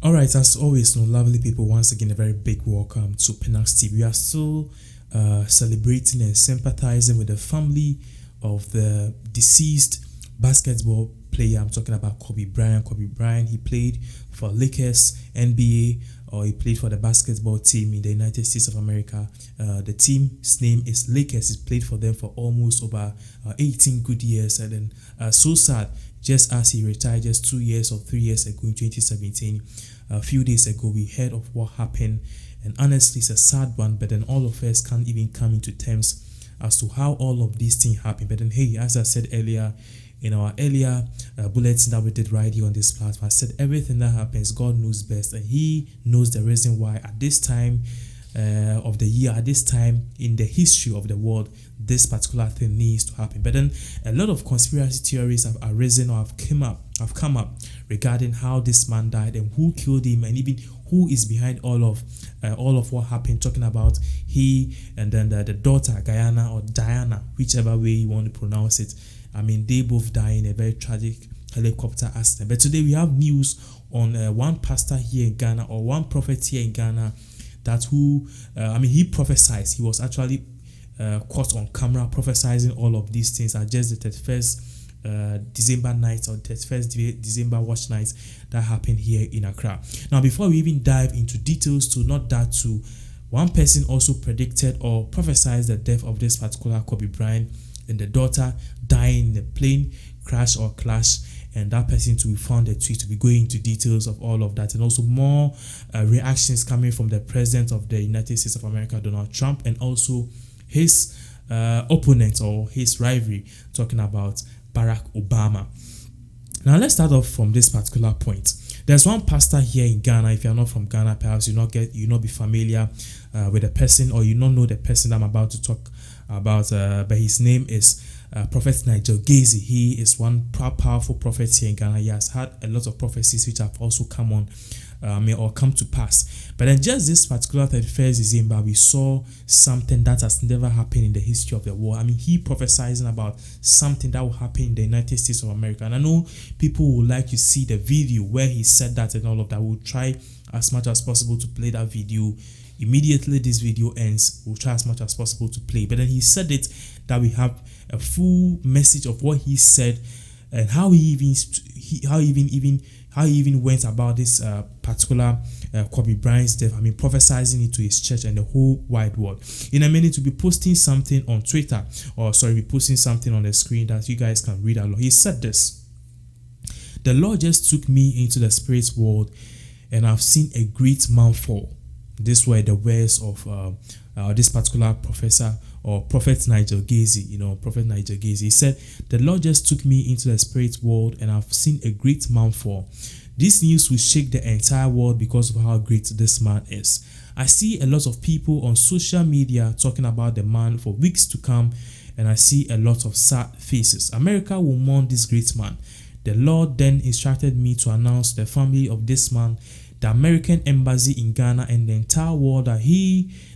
Alright, as always, lovely people, once again, a very big welcome to Pinax TV. We are still celebrating and sympathizing with the family of the deceased basketball player. I'm talking about Kobe Bryant. Kobe Bryant, he played for Lakers, NBA, or he played for the basketball team in the United States of America. The team's name is Lakers. He played for them for almost over 18 good years. And then, so sad, just as he retired just 2 years or 3 years ago in 2017. A few days ago, we heard of what happened, and honestly, it's a sad one. But then all of us can't even come into terms as to how all of these things happen. But then, hey, as I said earlier, in our earlier bulletin that we did right here on this platform, I said everything that happens, God knows best, and He knows the reason why at this time of the year, at this time in the history of the world, this particular thing needs to happen. But then a lot of conspiracy theories have arisen or have come up regarding how this man died and who killed him, and even who is behind all of what happened. Talking about he and then the daughter Guyana or Diana, whichever way you want to pronounce it. I mean, they both died in a very tragic helicopter accident. But today we have news on one pastor here in Ghana, or one prophet here in Ghana, that he prophesied. He was actually caught on camera prophesying all of these things at just the 31st December night, or 31st December watch night that happened here in Accra. Now, before we even dive into details, to not that too, one person also predicted or prophesied the death of this particular Kobe Bryant and the daughter dying in a plane crash or clash. And that person to be found a tweet to be going into details of all of that, and also more reactions coming from the president of the United States of America, Donald Trump, and also his opponent or his rivalry, talking about Barack Obama. Now let's start off from this particular point. There's one pastor here in Ghana. If you're not from Ghana, perhaps you not be familiar with the person, or you not know the person that I'm about to talk about. But his name is Prophet Nigel Gaisie. He is one powerful prophet here in Ghana. He has had a lot of prophecies which have also come on or come to pass. But then just this particular 31st December, we saw something that has never happened in the history of the world. I mean, he prophesizing about something that will happen in the United States of America. And I know people would like to see the video where he said that and all of that. We'll try as much as possible to play that video. Immediately this video ends, we'll try as much as possible to play. But then he said it, that we have a full message of what he said and how he even went about this particular Kobe Bryant's death. I mean, prophesying it to his church and the whole wide world. In a minute, to be posting something on Twitter, be posting something on the screen that you guys can read along. He said this: "The Lord just took me into the spirit world, and I've seen a great man fall." These were the words of this particular professor or Prophet Nigel Gaisie. Prophet Nigel Gaisie. He said, "The Lord just took me into the spirit world, and I've seen a great man fall. This news will shake the entire world because of how great this man is. I see a lot of people on social media talking about the man for weeks to come, and I see a lot of sad faces. America will mourn this great man. The Lord then instructed me to announce to the family of this man, the American embassy in Ghana, and the entire world that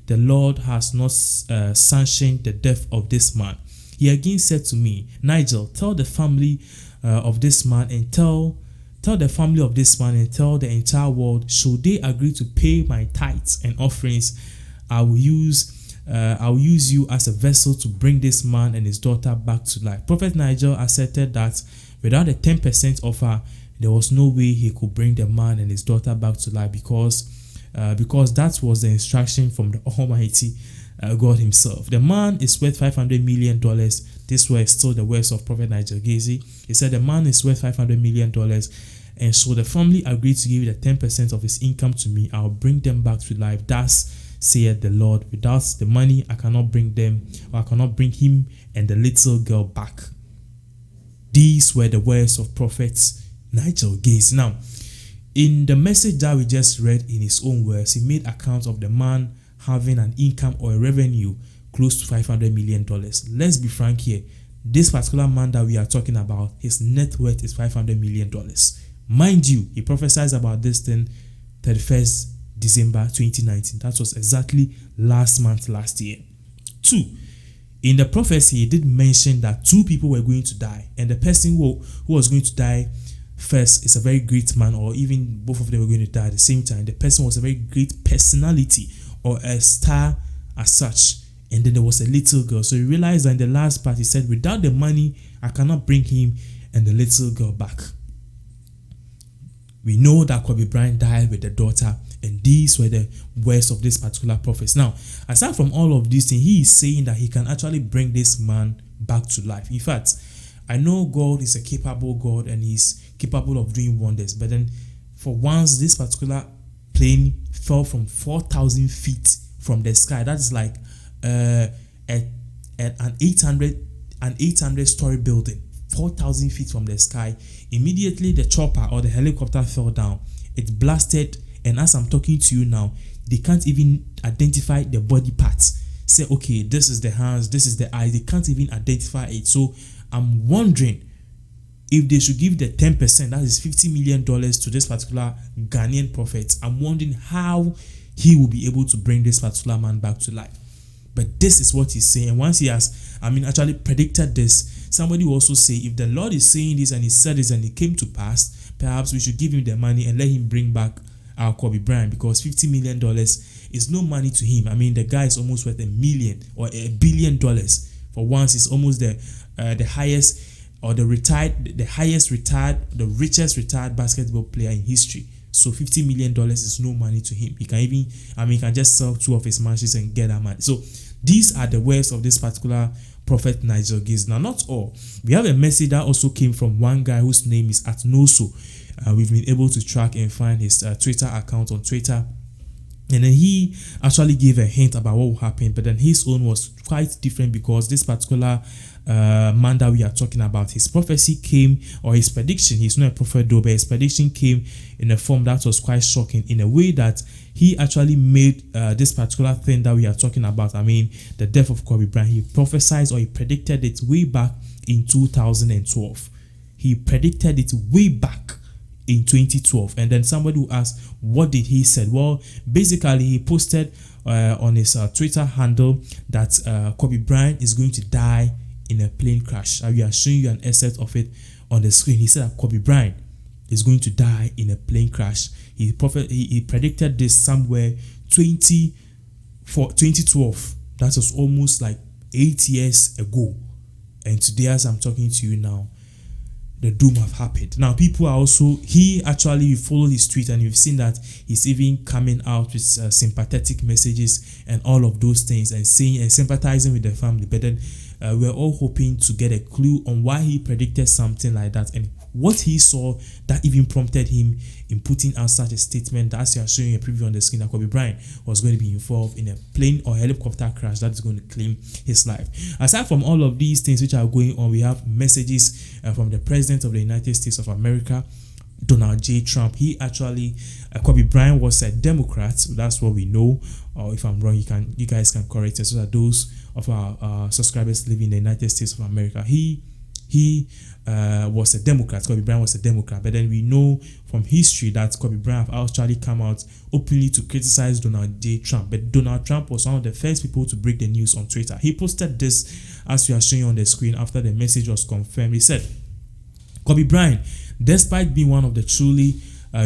the Lord, has not sanctioned the death of this man. He again said to me, 'Nigel, tell the family of this man and tell the family of this man and tell the entire world, should they agree to pay my tithes and offerings, I will use you as a vessel to bring this man and his daughter back to life.' Prophet Nigel asserted that without a 10% offer, there was no way he could bring the man and his daughter back to life, because that was the instruction from the Almighty God himself. The man is worth $500 million. This were still the words of Prophet Nigel Gaisie. He said the man is worth $500 million, and so the family agreed to give the 10% of his income to me. I'll bring them back to life. Thus saith the Lord. Without the money, I cannot bring them, or I cannot bring him and the little girl back." These were the words of Prophet Nigel Gaisie. Now, in the message that we just read in his own words, he made account of the man having an income or a revenue close to $500 million. Let's be frank here. This particular man that we are talking about, his net worth is $500 million. Mind you, he prophesied about this thing 31st December 2019. That was exactly last year. 2. In the prophecy, he did mention that 2 people were going to die, and the person who was going to die first is a very great man, or even both of them were going to die at the same time. The person was a very great personality or a star as such. And then there was a little girl. So he realized that in the last part, he said, without the money, I cannot bring him and the little girl back. We know that Kobe Bryant died with the daughter, and these were the words of this particular prophet. Now, aside from all of these things, he is saying that he can actually bring this man back to life. In fact, I know God is a capable God and he's capable of doing wonders, but then for once, this particular plane fell from 4,000 feet from the sky. That's like an 800 story building, 4,000 feet from the sky. Immediately the chopper or the helicopter fell down. It blasted, and as I'm talking to you now, they can't even identify the body parts. Say, okay, this is the hands, this is the eyes. They can't even identify it. So I'm wondering if they should give the 10%, that is $50 million to this particular Ghanaian prophet. I'm wondering how he will be able to bring this particular man back to life. But this is what he's saying. And once he has, actually predicted this, somebody will also say, if the Lord is saying this and he said this and it came to pass, perhaps we should give him the money and let him bring back our Kobe Bryant, because $50 million is no money to him. The guy is almost worth $1 million or $1 billion. For once, he's almost the highest or the richest retired basketball player in history. So $50 million is no money to him. He can even, he can just sell 2 of his matches and get that money. So these are the words of this particular prophet Nigel Gaisie. Now, not all. We have a message that also came from one guy whose name is @noso. We've been able to track and find his Twitter account on Twitter. And then he actually gave a hint about what will happen, but then his own was quite different, because this particular man that we are talking about, his prophecy came, or his prediction, he's not a prophet though, but his prediction came in a form that was quite shocking, in a way that he actually made this particular thing that we are talking about, the death of Kobe Bryant, he prophesied, or he predicted it way back in 2012. He predicted it way back in 2012. And then somebody who asked, what did he say? Well, basically he posted on his Twitter handle that Kobe Bryant is going to die in a plane crash. We are showing you an excerpt of it on the screen. He said that Kobe Bryant is going to die in a plane crash. He predicted this somewhere 2012. That was almost like 8 years ago. And today, as I'm talking to you now, the doom have happened. Now, people are also, you follow his tweet and you've seen that he's even coming out with sympathetic messages and all of those things, and saying and sympathizing with the family. But then we're all hoping to get a clue on why he predicted something like that, and what he saw that even prompted him in putting out such a statement that, as you are showing a preview on the screen, that Kobe Bryant was going to be involved in a plane or helicopter crash that is going to claim his life. Aside from all of these things which are going on, we have messages from the President of the United States of America, Donald J. Trump. He actually, Kobe Bryant was a Democrat, so that's what we know. Or if I'm wrong, you guys can correct it, so that those of our subscribers living in the United States of America, he was a Democrat. Kobe Bryant was a Democrat. But then we know from history that Kobe Bryant actually come out openly to criticize Donald J. Trump. But Donald Trump was one of the first people to break the news on Twitter. He posted this, as we are showing on the screen, after the message was confirmed. He said, Kobe Bryant, despite being one of the truly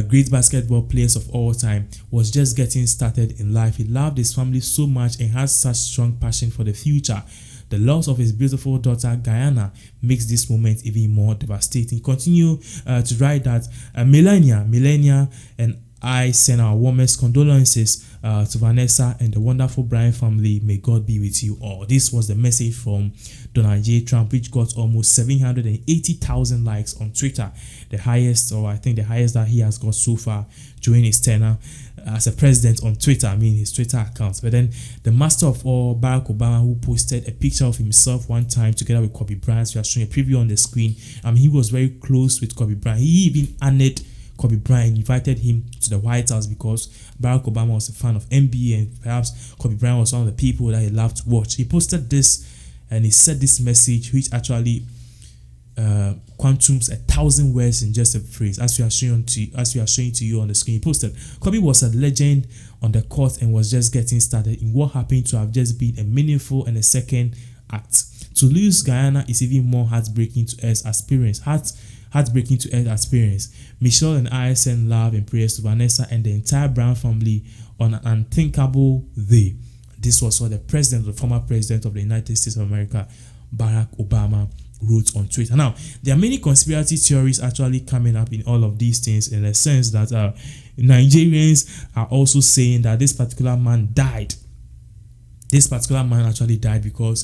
great basketball players of all time, was just getting started in life. He loved his family so much and has such strong passion for the future. The loss of his beautiful daughter Guyana makes this moment even more devastating. Continue to write that Melania and I send our warmest condolences to Vanessa and the wonderful Bryant family. May God be with you all. This was the message from Donald J. Trump, which got almost 780,000 likes on Twitter, the highest, or I think the highest that he has got so far during his tenure as a president on Twitter. His Twitter account. But then the master of all, Barack Obama, who posted a picture of himself one time together with Kobe Bryant. We are showing a preview on the screen. He was very close with Kobe Bryant. He even honored Kobe Bryant, invited him to the White House, because Barack Obama was a fan of NBA, and perhaps Kobe Bryant was one of the people that he loved to watch. He posted this and he said this message, which actually quantums 1,000 words in just a phrase, as we are showing to you on the screen. He posted, Kobe was a legend on the court and was just getting started in what happened to have just been a meaningful and a second act. To lose Guyana is even more heartbreaking to us as parents. heartbreaking to experience. Michelle and I send love and prayers to Vanessa and the entire Brown family on an unthinkable day. This was what the former president of the United States of America, Barack Obama, wrote on Twitter. Now, there are many conspiracy theories actually coming up in all of these things, in a sense that Nigerians are also saying that this particular man died. This particular man actually died because,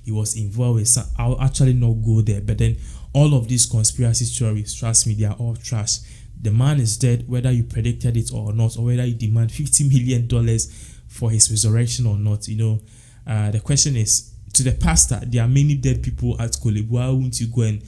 he was involved with some. I'll actually not go there, but then all of these conspiracy theories, trust me, they are all trash. The man is dead, whether you predicted it or not, or whether you demand $50 million for his resurrection or not. The question is, to the pastor, there are many dead people at Kolebu. Why won't you go and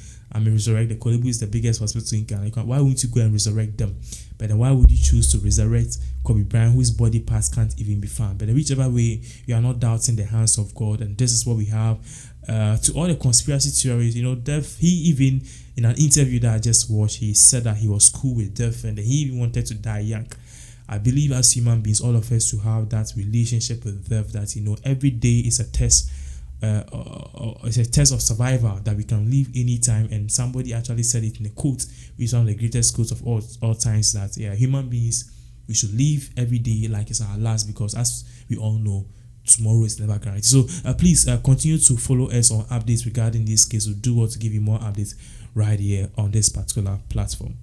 resurrect? The Kolebu is the biggest hospital in Ghana. Why won't you go and resurrect them? But then why would you choose to resurrect Kobe Bryant, whose body parts can't even be found? But then whichever way, you are not doubting the hands of God, and this is what we have. To all the conspiracy theories, he even, in an interview that I just watched, he said that he was cool with death and he even wanted to die young. I believe as human beings, all of us to have that relationship with death, that every day is a test. It's a test of survival, that we can live anytime. And somebody actually said it in a quote, which is one of the greatest quotes of all times, that human beings, we should live every day like it's our last, because as we all know, tomorrow is never guaranteed. So please continue to follow us on updates regarding this case. We'll do what to give you more updates right here on this particular platform.